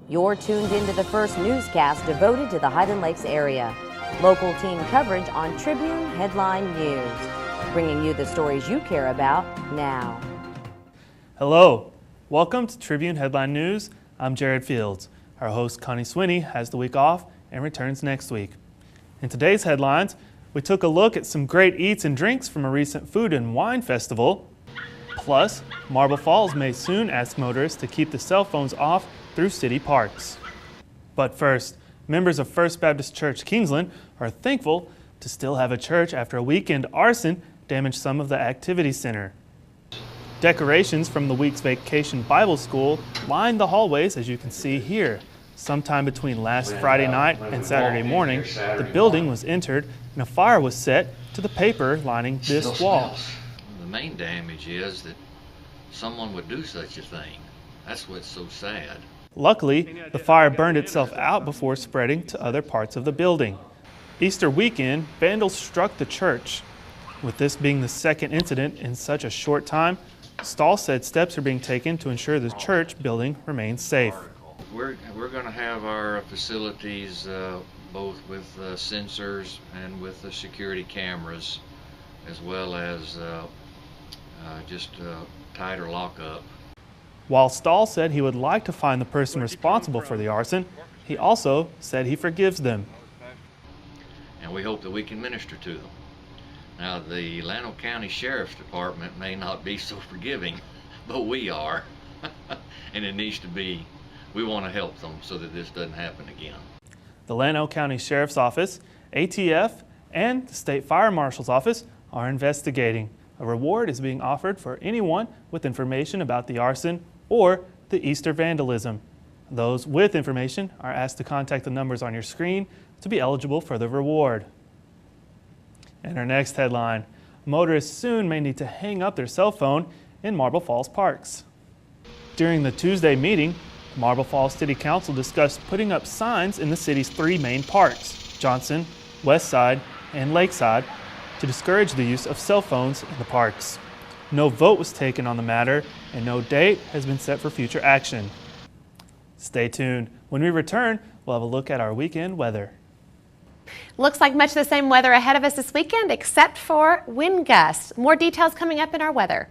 You're tuned into the first newscast devoted to the Highland Lakes area. Local team coverage on Tribune Headline News. Bringing you the stories you care about now. Hello, welcome to Tribune Headline News. I'm Jared Fields. Our host Connie Swinney has the week off and returns next week. In today's headlines, we took a look at some great eats and drinks from a recent food and wine festival. Plus, Marble Falls may soon ask motorists to keep the cell phones off through city parks. But first, members of First Baptist Church Kingsland are thankful to still have a church after a weekend arson damaged some of the activity center. Decorations from the week's Vacation Bible School lined the hallways, as you can see here. Sometime between last Friday night and Saturday morning, the building was entered and a fire was set to the paper lining this wall. The main damage is that someone would do such a thing. That's what's so sad. Luckily, the fire burned itself out before spreading to other parts of the building. Easter weekend, vandals struck the church. With this being the second incident in such a short time, Stahl said steps are being taken to ensure the church building remains safe. We're going to have our facilities both with sensors and with the security cameras, as well as just tighter lockup. While Stahl said he would like to find the person responsible for the arson, he also said he forgives them. And we hope that we can minister to them. Now, the Llano County Sheriff's Department may not be so forgiving, but we are. And it needs to be. We want to help them so that this doesn't happen again. The Llano County Sheriff's Office, ATF, and the State Fire Marshal's Office are investigating. A reward is being offered for anyone with information about the arson or the Easter vandalism. Those with information are asked to contact the numbers on your screen to be eligible for the reward. And our next headline, motorists soon may need to hang up their cell phone in Marble Falls parks. During the Tuesday meeting, the Marble Falls City Council discussed putting up signs in the city's three main parks, Johnson, Westside, and Lakeside, to discourage the use of cell phones in the parks. No vote was taken on the matter, and no date has been set for future action. Stay tuned. When we return, we'll have a look at our weekend weather. Looks like much the same weather ahead of us this weekend, except for wind gusts. More details coming up in our weather.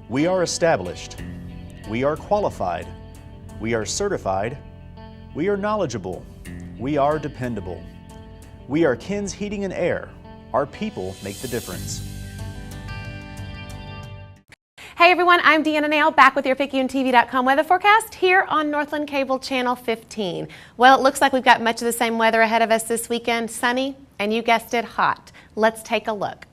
We are established. We are qualified. We are certified. We are knowledgeable. We are dependable. We are Ken's Heating and Air. Our people make the difference. Hey everyone, I'm Deanna Nail, back with your PicayuneTV.com weather forecast here on Northland Cable Channel 15. Well, it looks like we've got much of the same weather ahead of us this weekend, sunny, and you guessed it, hot. Let's take a look.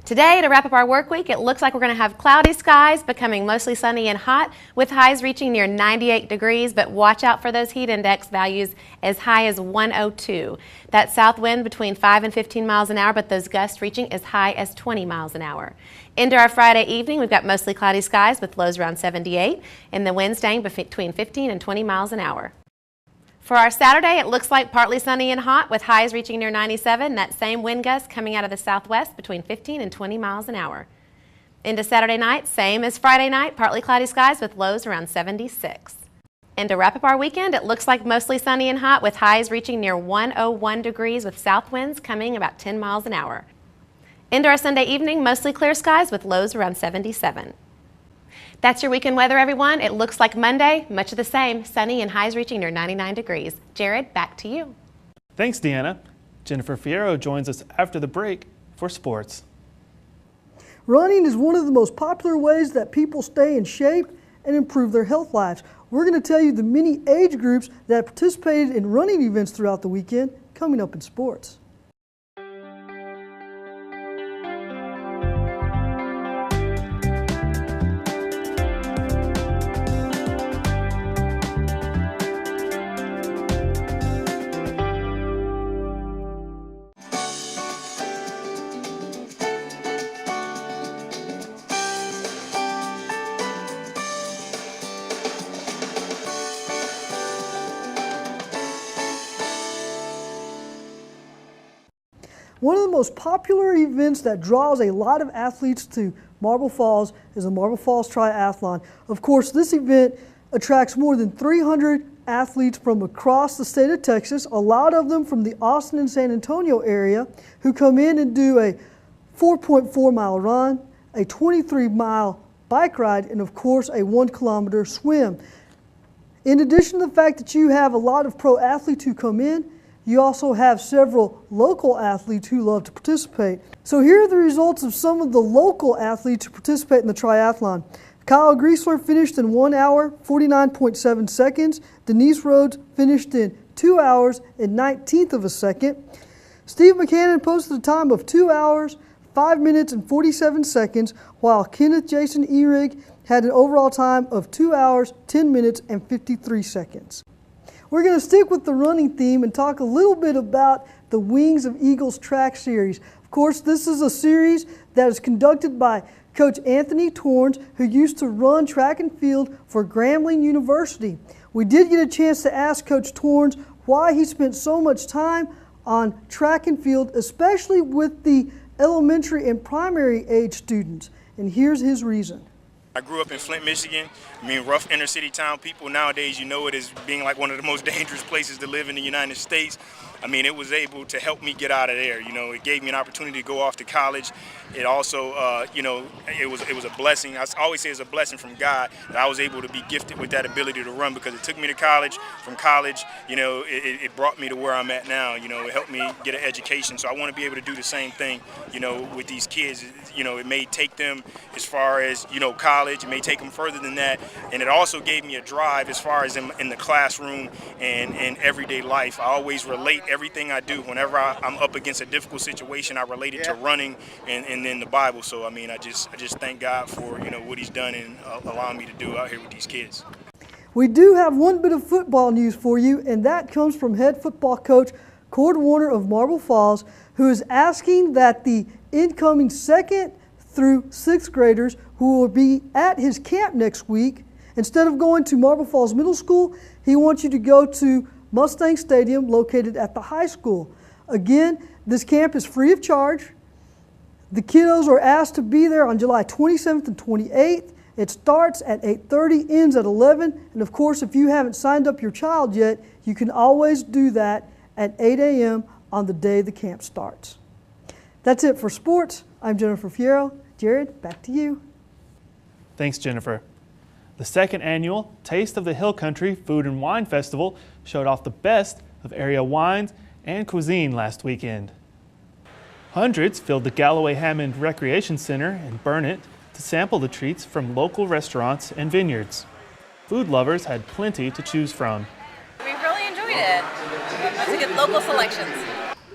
Today, to wrap up our work week, it looks like we're going to have cloudy skies becoming mostly sunny and hot with highs reaching near 98 degrees, but watch out for those heat index values as high as 102. That south wind between 5 and 15 miles an hour, but those gusts reaching as high as 20 miles an hour. Into our Friday evening, we've got mostly cloudy skies with lows around 78 and the wind staying between 15 and 20 miles an hour. For our Saturday, it looks like partly sunny and hot with highs reaching near 97. That same wind gust coming out of the southwest between 15 and 20 miles an hour. Into Saturday night, same as Friday night, partly cloudy skies with lows around 76. And to wrap up our weekend, it looks like mostly sunny and hot with highs reaching near 101 degrees with south winds coming about 10 miles an hour. Into our Sunday evening, mostly clear skies with lows around 77. That's your weekend weather, everyone. It looks like Monday, much of the same, sunny and highs reaching near 99 degrees. Jared, back to you. Thanks, Deanna. Jennifer Fierro joins us after the break for sports. Running is one of the most popular ways that people stay in shape and improve their health lives. We're going to tell you the many age groups that participated in running events throughout the weekend coming up in sports. One of the most popular events that draws a lot of athletes to Marble Falls is the Marble Falls Triathlon. Of course, this event attracts more than 300 athletes from across the state of Texas, a lot of them from the Austin and San Antonio area, who come in and do a 4.4 mile run, a 23-mile bike ride, and of course a 1 kilometer swim. In addition to the fact that you have a lot of pro athletes who come in, you also have several local athletes who love to participate. So here are the results of some of the local athletes who participate in the triathlon. Kyle Griesler finished in 1 hour, 49.7 seconds. Denise Rhodes finished in 2 hours and 19th of a second. Steve McCannon posted a time of 2 hours, 5 minutes and 47 seconds, while Kenneth Jason Ehrig had an overall time of 2 hours, 10 minutes and 53 seconds. We're going to stick with the running theme and talk a little bit about the Wings of Eagles track series. Of course, this is a series that is conducted by Coach Anthony Torrance, who used to run track and field for Grambling University. We did get a chance to ask Coach Torrance why he spent so much time on track and field, especially with the elementary and primary age students. And here's his reason. I grew up in Flint, Michigan. I mean, rough inner city town people. Nowadays, you know it as being like one of the most dangerous places to live in the United States. I mean, it was able to help me get out of there. You know, it gave me an opportunity to go off to college. It also, you know, it was a blessing. I always say it's a blessing from God that I was able to be gifted with that ability to run, because it took me to college. From college, you know, it brought me to where I'm at now. You know, it helped me get an education. So I want to be able to do the same thing, you know, with these kids. You know, it may take them as far as, you know, college. It may take them further than that. And it also gave me a drive as far as in the classroom and everyday life. I always relate everything I do. Whenever I'm up against a difficult situation, I relate it to running and then the Bible. So I mean, I just thank God for, you know, what He's done and allowing me to do out here with these kids. We do have one bit of football news for you, and that comes from head football coach Cord Warner of Marble Falls, who is asking that the incoming 2nd through 6th graders who will be at his camp next week, instead of going to Marble Falls Middle School, he wants you to go to Mustang Stadium, located at the high school. Again, this camp is free of charge. The kiddos are asked to be there on July 27th and 28th. It starts at 8:30, ends at 11. And of course, if you haven't signed up your child yet, you can always do that at 8 a.m. on the day the camp starts. That's it for sports. I'm Jennifer Fierro. Jared, back to you. Thanks, Jennifer. The 2nd annual Taste of the Hill Country Food and Wine Festival showed off the best of area wines and cuisine last weekend. Hundreds filled the Galloway Hammond Recreation Center in Burnet to sample the treats from local restaurants and vineyards. Food lovers had plenty to choose from. We really enjoyed it. Lots of good local selections.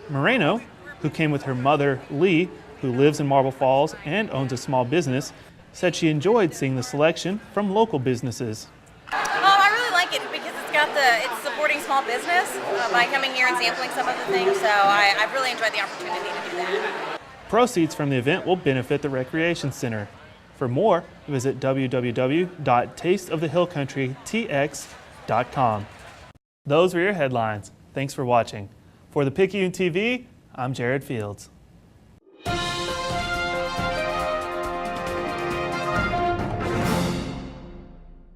Moreno, who came with her mother, Lee, who lives in Marble Falls and owns a small business, said she enjoyed seeing the selection from local businesses. I really like it because it's supporting small business by coming here and sampling some of the things. So I really enjoyed the opportunity to do that. Proceeds from the event will benefit the Recreation Center. For more, visit www.tasteofthehillcountrytx.com. Those were your headlines. Thanks for watching. For the Picayune TV, I'm Jared Fields.